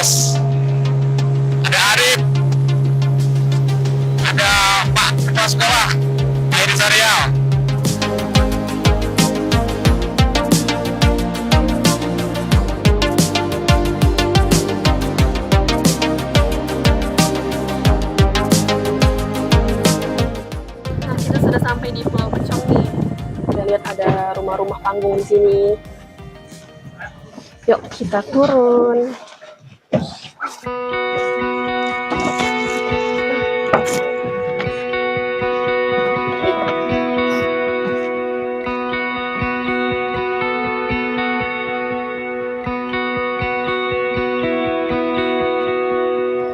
Andes, ada Arif, ada Pak Kepala Sekolah, Airi Sarial. Nah, kita sudah sampai di Pulau Pecong nih. Kita lihat ada rumah-rumah panggung di sini. Yuk kita turun.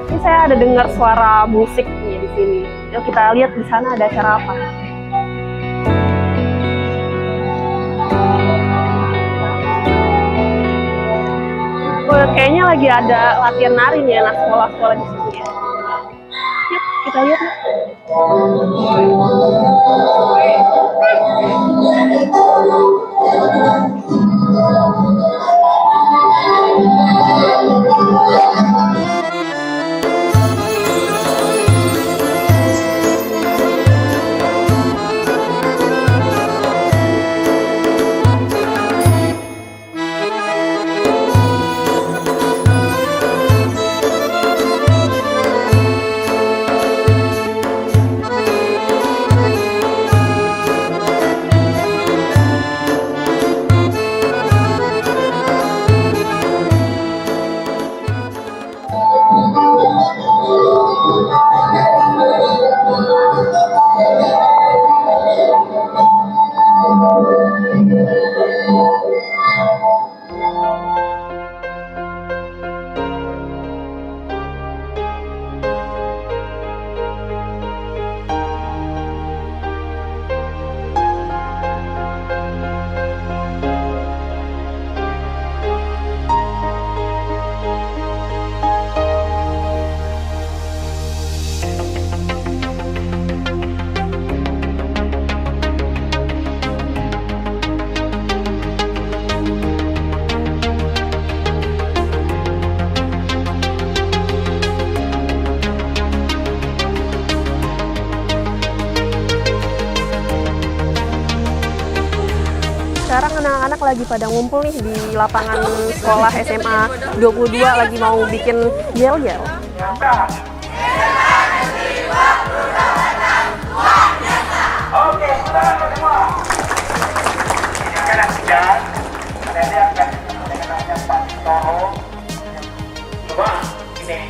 Ini saya ada dengar suara musik nih di sini. Yuk kita lihat di sana ada acara apa. Oh, kayaknya lagi ada latihan nari nih anak sekolah-sekolah di sini ya. Yuk kita lihat. Sekarang anak-anak lagi pada ngumpul nih di lapangan sekolah SMA 22 lagi mau bikin yel-yel. Oke, sudah semua. Ini akan hujan. Ada akan Pak Toro. Coba ini,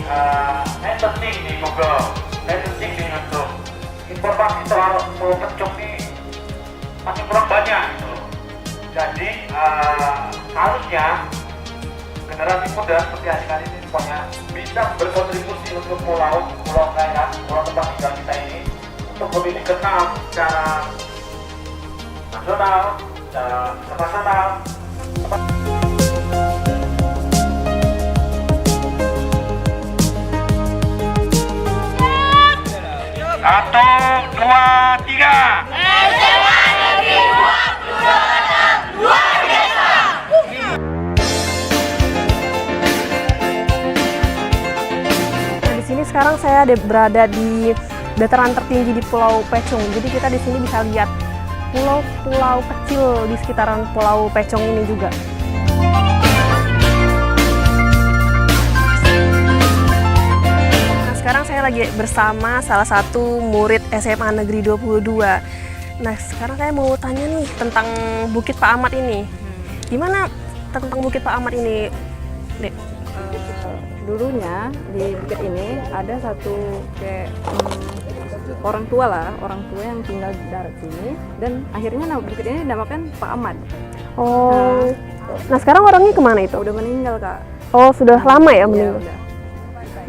saya searching di Google, saya searching di YouTube. Informasi soal Pulau Pecong ini masih kurang banyak. Gitu. Jadi harusnya generasi muda seperti adik-adik ini semuanya bisa berkontribusi untuk pulau daerah, pulau tempat tinggal kita ini untuk lebih dikenal secara nasional, secara internasional. Satu, dua, tiga. SMA Negeri 22 luar biasa. Nah, di sini sekarang saya berada di dataran tertinggi di Pulau Pecong. Jadi kita di sini bisa lihat pulau-pulau kecil di sekitaran Pulau Pecong ini juga. Nah, sekarang saya lagi bersama salah satu murid SMA Negeri 22. Nah, sekarang saya mau tanya nih tentang Bukit Pak Ahmad ini. Gimana tentang Bukit Pak Ahmad ini, Dek? Dulunya di bukit ini ada satu kayak orang tua yang tinggal di daerah sini, dan akhirnya bukit ini dinamakan Pak Ahmad. Oh, nah sekarang orangnya kemana itu? Udah meninggal, Kak. Oh, sudah lama ya Iya, meninggal? udah.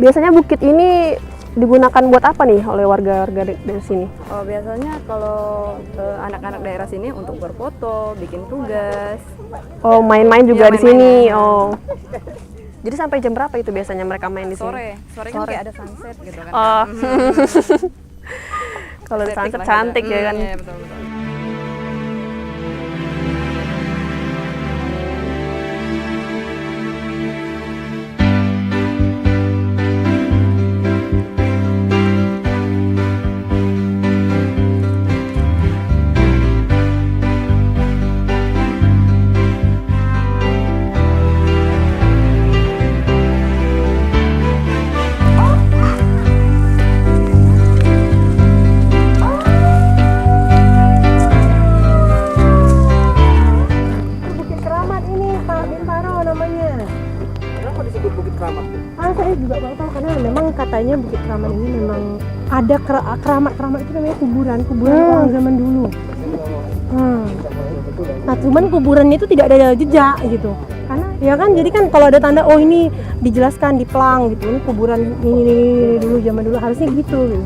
Biasanya bukit ini digunakan buat apa nih oleh warga-warga dari sini? Oh, biasanya kalau anak-anak daerah sini untuk berfoto, bikin tugas. Oh, main-main juga Iya, di sini. main-main. Oh. Jadi sampai jam berapa itu biasanya mereka main di sini? Sore kan kayak ada sunset gitu kan. Oh. Kalau di Estetik sunset lah cantik gitu. ya kan. Iya, betul. saya juga baru tahu karena memang katanya Bukit Keramat ini memang ada keramat itu namanya kuburan orang zaman dulu. Nah cuman kuburannya itu tidak ada jejak gitu. Karena ya kan jadi kan kalau ada tanda oh ini dijelaskan di pelang gitu, ini kuburan ini dulu zaman dulu harusnya gitu.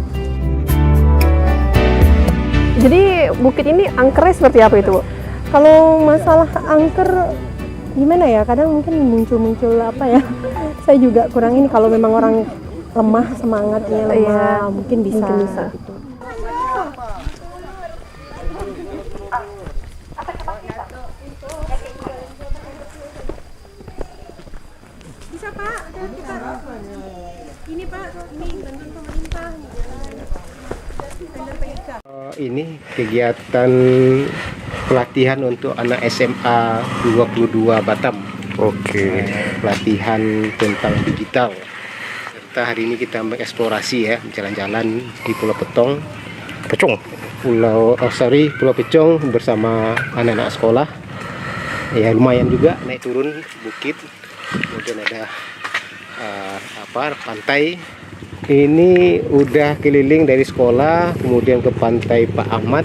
Jadi bukit ini angkernya seperti apa itu, Bu? Kalau masalah angker gimana ya, kadang mungkin muncul apa ya, saya juga kurang ini, kalau memang orang lemah semangatnya lemah mungkin bisa gitu. Bisa Pak, ini Pak, ini bantuan pemerintah. Ini kegiatan pelatihan untuk anak SMA 22 Batam. Oke. Pelatihan tentang digital. Serta hari ini kita mengeksplorasi ya, jalan-jalan di Pulau Petong. Pulau Pecong bersama anak-anak sekolah. Ya lumayan juga naik turun bukit. Kemudian ada pantai. Ini udah keliling dari sekolah kemudian ke pantai Pak Ahmad.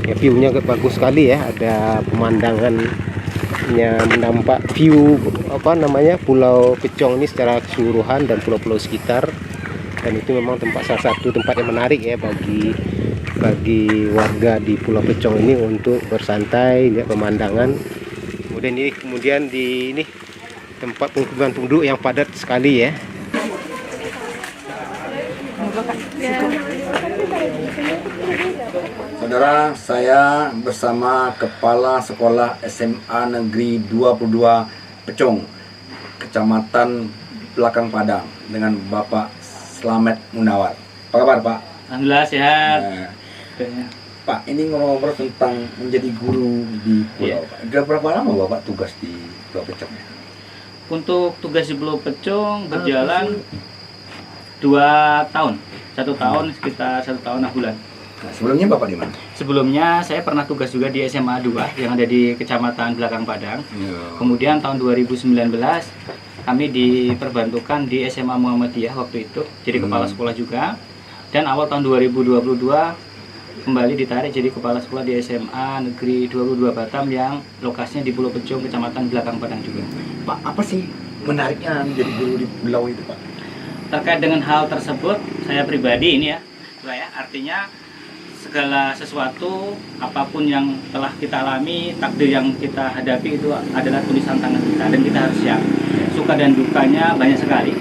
Ya, view-nya bagus sekali ya, ada pemandangannya, menampak view Pulau Pecong ini secara keseluruhan dan pulau-pulau sekitar. Dan itu memang salah satu tempat yang menarik ya bagi warga di Pulau Pecong ini untuk bersantai, lihat pemandangan. Kemudian di ini tempat pemukiman penduduk yang padat sekali ya. Saudara, saya bersama Kepala Sekolah SMA Negeri 22 Pecong, Kecamatan Belakang Padang, dengan Bapak Slamet Munawar. Apa kabar Pak? Alhamdulillah sehat. Pak, ini ngobrol tentang menjadi guru di pulau. Sudah berapa lama Bapak tugas di Pulau Pecong? Untuk tugas di Pulau Pecong berjalan 2 tahun. 1 tahun, sekitar 1 tahun 6 bulan. Nah, sebelumnya Bapak di mana? Sebelumnya saya pernah tugas juga di SMA 2 yang ada di Kecamatan Belakang Padang. Kemudian tahun 2019 kami diperbantukan di SMA Muhammadiyah waktu itu, jadi kepala sekolah juga. Dan awal tahun 2022 kembali ditarik jadi kepala sekolah di SMA Negeri 22 Batam yang lokasinya di Pulau Pecong, Kecamatan Belakang Padang juga. Pak, apa sih menariknya menjadi guru di pulau itu Pak? Terkait dengan hal tersebut, saya pribadi ini ya, artinya segala sesuatu, apapun yang telah kita alami, takdir yang kita hadapi itu adalah tulisan tangan kita dan kita harus siap. Suka dan dukanya banyak sekali.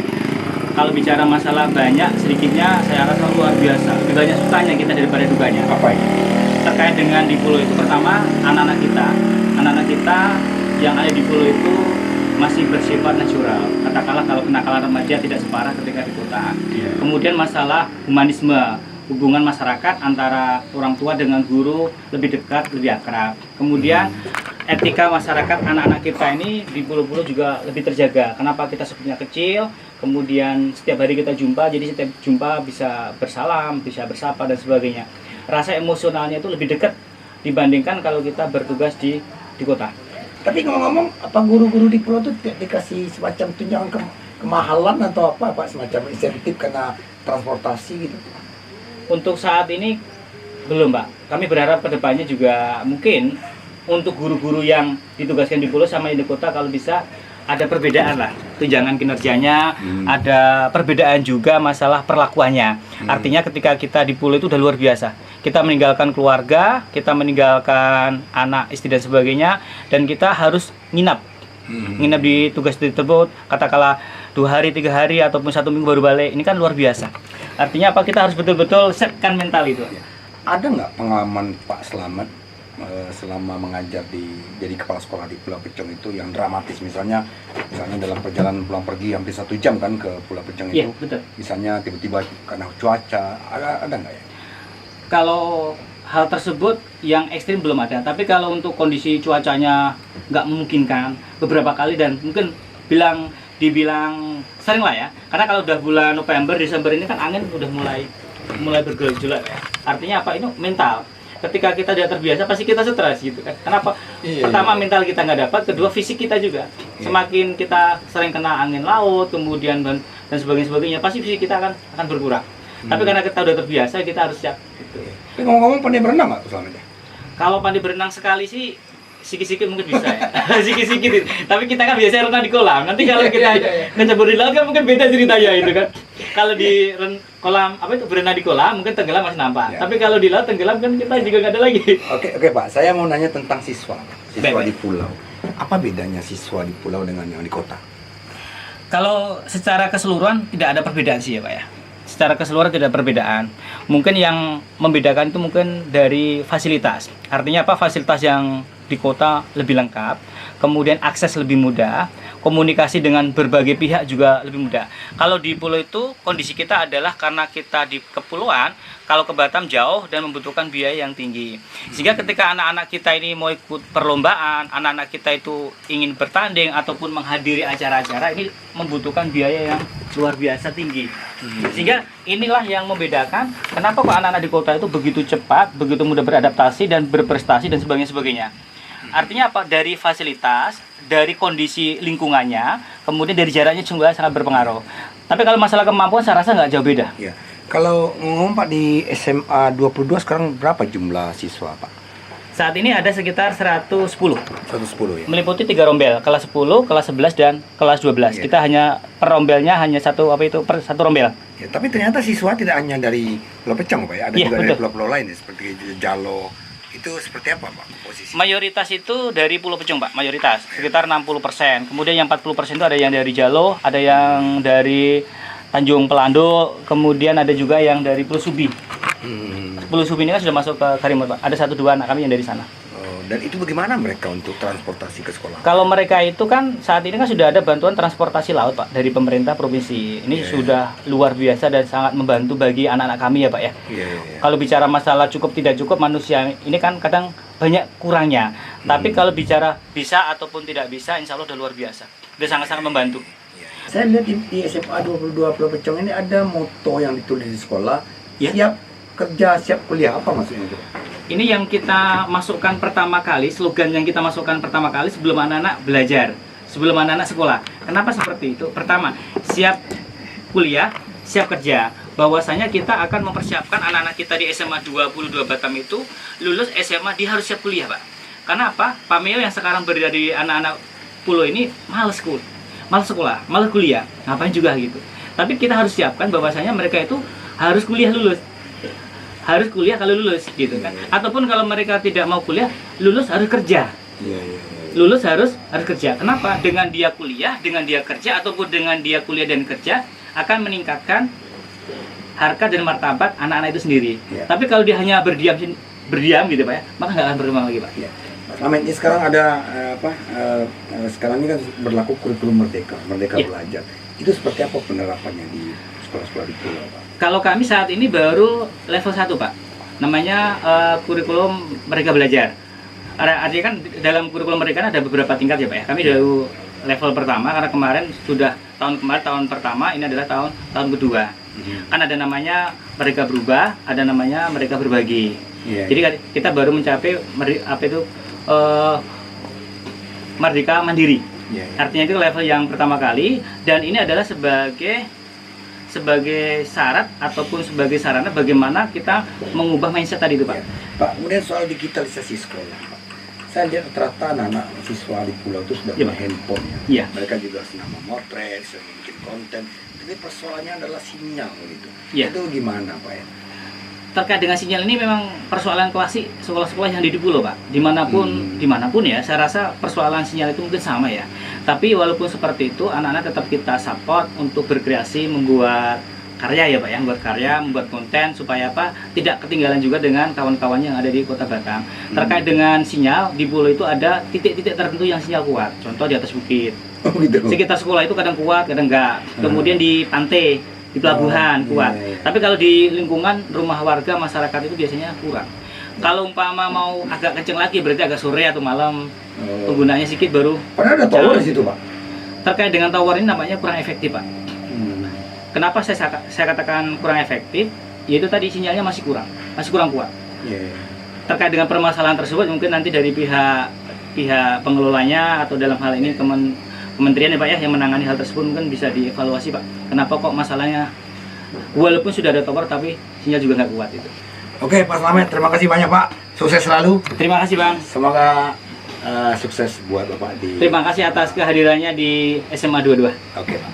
Kalau bicara masalah banyak, sedikitnya saya rasa luar biasa. Lebih banyak sukanya kita daripada dukanya. Apa ini? Terkait dengan di pulau itu, pertama anak-anak kita yang ada di pulau itu masih bersifat natural. Katakanlah kalau kenakalan remaja tidak separah ketika di kota. Kemudian masalah humanisme, hubungan masyarakat antara orang tua dengan guru lebih dekat, lebih akrab. Kemudian etika masyarakat anak-anak kita ini di pulau-pulau juga lebih terjaga. Kenapa? Kita sebutnya kecil, kemudian setiap hari kita jumpa, jadi setiap jumpa bisa bersalam, bisa bersapa dan sebagainya. Rasa emosionalnya itu lebih dekat dibandingkan kalau kita bertugas di kota. Tapi ngomong-ngomong, apa guru-guru di pulau itu dikasih semacam tunjangan kemahalan atau apa Pak, semacam insentif karena transportasi gitu? Untuk saat ini belum Pak. Kami berharap kedepannya juga mungkin untuk guru-guru yang ditugaskan di pulau sama di kota kalau bisa ada perbedaan lah, tunjangan kinerjanya, ada perbedaan juga masalah perlakuannya. Artinya ketika kita di pulau itu udah luar biasa. Kita meninggalkan keluarga, kita meninggalkan anak, istri dan sebagainya, dan kita harus nginap di tugas tersebut, katakanlah 2 hari, 3 hari, ataupun 1 minggu baru balik. Ini kan luar biasa. Artinya apa? Kita harus betul-betul setkan mental itu. Ada nggak pengalaman Pak Slamet selama mengajar jadi kepala sekolah di Pulau Pecong itu yang dramatis, misalnya dalam perjalanan pulang pergi hampir 1 jam kan ke Pulau Pecong itu, betul. Misalnya tiba-tiba karena cuaca, ada nggak ya? Kalau hal tersebut yang ekstrim belum ada, tapi kalau untuk kondisi cuacanya nggak memungkinkan beberapa kali dan mungkin dibilang sering lah ya, karena kalau udah bulan November, Desember ini kan angin udah mulai bergejolak ya. Artinya apa? Ini mental. Ketika kita tidak terbiasa pasti kita stres gitu kan. Kenapa? Pertama mental kita nggak dapat, kedua fisik kita juga. Semakin kita sering kena angin laut, kemudian dan sebagainya, pasti fisik kita akan berkurang. Tapi karena kita udah terbiasa, kita harus siap. Gitu. Tapi ngomong-ngomong pandai berenang nggak selama ini? Kalau pandai berenang sekali sih sikit-sikit mungkin bisa ya. Sikit-sikit. Tapi kita kan biasanya renang di kolam. Nanti kalau kita ngecebur di laut kan mungkin beda ceritanya itu kan. Kalau di kolam berenang di kolam mungkin tenggelam masih nampak. Tapi kalau di laut tenggelam kan kita juga nggak ada lagi. Oke Pak, saya mau nanya tentang siswa Baik. di pulau. Apa bedanya siswa di pulau dengan yang di kota? Kalau secara keseluruhan tidak ada perbedaan sih ya Pak ya. Secara keseluruhan tidak ada perbedaan. Mungkin yang membedakan itu mungkin dari fasilitas. Artinya apa? Fasilitas yang di kota lebih lengkap, kemudian akses lebih mudah, komunikasi dengan berbagai pihak juga lebih mudah. Kalau di pulau itu kondisi kita adalah karena kita di kepulauan, kalau ke Batam jauh dan membutuhkan biaya yang tinggi. Sehingga ketika anak-anak kita ini mau ikut perlombaan, anak-anak kita itu ingin bertanding ataupun menghadiri acara-acara, ini membutuhkan biaya yang luar biasa tinggi. Sehingga inilah yang membedakan kenapa kok anak-anak di kota itu begitu cepat, begitu mudah beradaptasi dan berprestasi dan sebagainya. Artinya apa? Dari fasilitas, dari kondisi lingkungannya, kemudian dari jaraknya juga sangat berpengaruh. Tapi kalau masalah kemampuan saya rasa nggak jauh beda. Ya. Kalau ngomong Pak di SMA 22 sekarang berapa jumlah siswa Pak? Saat ini ada sekitar 110. 110 ya. Meliputi 3 rombel, kelas 10, kelas 11 dan kelas 12. Iya. Kita hanya per rombelnya hanya satu rombel. Ya, tapi ternyata siswa tidak hanya dari Pulau Pecong Pak ya, ada Iya, juga dari betul. pulau-pulau lain ya, seperti Jalo. Itu seperti apa Pak posisi? Mayoritas itu dari Pulau Pecong, Pak. Mayoritas sekitar 60%. Kemudian yang 40% itu ada yang dari Jalo, ada yang dari Tanjung Pelando, kemudian ada juga yang dari Pulau Subi. Pulau Subi ini kan sudah masuk ke Karimur, Pak. Ada 1-2 anak kami yang dari sana. Oh, dan itu bagaimana mereka untuk transportasi ke sekolah? Kalau mereka itu kan saat ini kan sudah ada bantuan transportasi laut, Pak, dari pemerintah provinsi. Ini sudah luar biasa dan sangat membantu bagi anak-anak kami ya, Pak ya. Kalau bicara masalah cukup tidak cukup, manusia ini kan kadang banyak kurangnya. Tapi kalau bicara bisa ataupun tidak bisa, insya Allah udah luar biasa. Udah sangat-sangat membantu. Saya lihat di SMA 22 Pulau Pecong ini ada moto yang ditulis di sekolah, Ya. siap kerja, siap kuliah. Apa maksudnya itu? Ini yang kita masukkan pertama kali, slogan yang kita masukkan pertama kali sebelum anak-anak belajar, sebelum anak-anak sekolah. Kenapa seperti itu? Pertama, siap kuliah, siap kerja. Bahwasanya kita akan mempersiapkan anak-anak kita di SMA 22 Batam itu lulus SMA, dia harus siap kuliah, Pak. Karena apa? Pak Meo yang sekarang berada di anak-anak pulau ini malas sekolah, malas kuliah, ngapain juga gitu. Tapi kita harus siapkan bahwasanya mereka itu harus kuliah lulus. Harus kuliah kalau lulus gitu kan. Ataupun kalau mereka tidak mau kuliah, lulus harus kerja. Lulus harus kerja. Kenapa? Dengan dia kuliah, dengan dia kerja ataupun dengan dia kuliah dan kerja akan meningkatkan harkat dan martabat anak-anak itu sendiri. Tapi kalau dia hanya berdiam gitu Pak ya, maka nggak akan berkembang lagi Pak. Selama ini sekarang ada sekarang ini kan berlaku kurikulum merdeka belajar. Itu seperti apa penerapannya di sekolah-sekolah di pulau Pak? Kalau kami saat ini baru level 1 Pak, namanya kurikulum Merdeka Belajar. Artinya kan dalam kurikulum mereka ada beberapa tingkat ya Pak ya. Kami dari level pertama karena kemarin sudah tahun pertama, ini adalah tahun kedua. Kan ada namanya Merdeka Berubah, ada namanya Merdeka Berbagi. Jadi kita baru mencapai Merdeka Mandiri. Artinya itu level yang pertama kali, dan ini adalah sebagai syarat ataupun sebagai sarana bagaimana kita mengubah mindset tadi itu Pak. Pak, kemudian soal digitalisasi sekolah Pak. Saya lihat rata-rata anak-anak siswa di pulau itu sudah punya handphone ya. Iya. Mereka juga senang memotret, senang bikin konten. Tapi persoalannya adalah sinyal gitu. Iya. Itu gimana Pak ya? Terkait dengan sinyal ini memang persoalan klasik sekolah-sekolah yang di pulau Pak. Dimanapun ya, saya rasa persoalan sinyal itu mungkin sama ya. Tapi walaupun seperti itu, anak-anak tetap kita support untuk berkreasi, membuat karya ya Pak ya, membuat konten supaya apa? Tidak ketinggalan juga dengan kawan-kawannya yang ada di Kota Batam. Terkait dengan sinyal, di pulau itu ada titik-titik tertentu yang sinyal kuat. Contoh di atas bukit. Oh, gitu. Sekitar sekolah itu kadang kuat, kadang enggak. Kemudian di pantai, di pelabuhan kuat. Tapi kalau di lingkungan rumah warga masyarakat itu biasanya kurang. Kalau umpama mau agak kenceng lagi berarti agak sore atau malam, penggunaannya sedikit baru. Padahal ada tower di situ Pak. Terkait dengan tower ini nampaknya kurang efektif Pak. Kenapa saya katakan kurang efektif? Yaitu tadi sinyalnya masih kurang kuat. Terkait dengan permasalahan tersebut mungkin nanti dari pihak pengelolanya atau dalam hal ini kementerian ya Pak ya yang menangani hal tersebut mungkin bisa dievaluasi Pak. Kenapa kok masalahnya walaupun sudah ada tower tapi sinyal juga nggak kuat itu. Oke Pak Slamet, terima kasih banyak Pak. Sukses selalu. Terima kasih Bang. Semoga sukses buat Bapak di... Terima kasih atas kehadirannya di SMA 22. Oke Pak.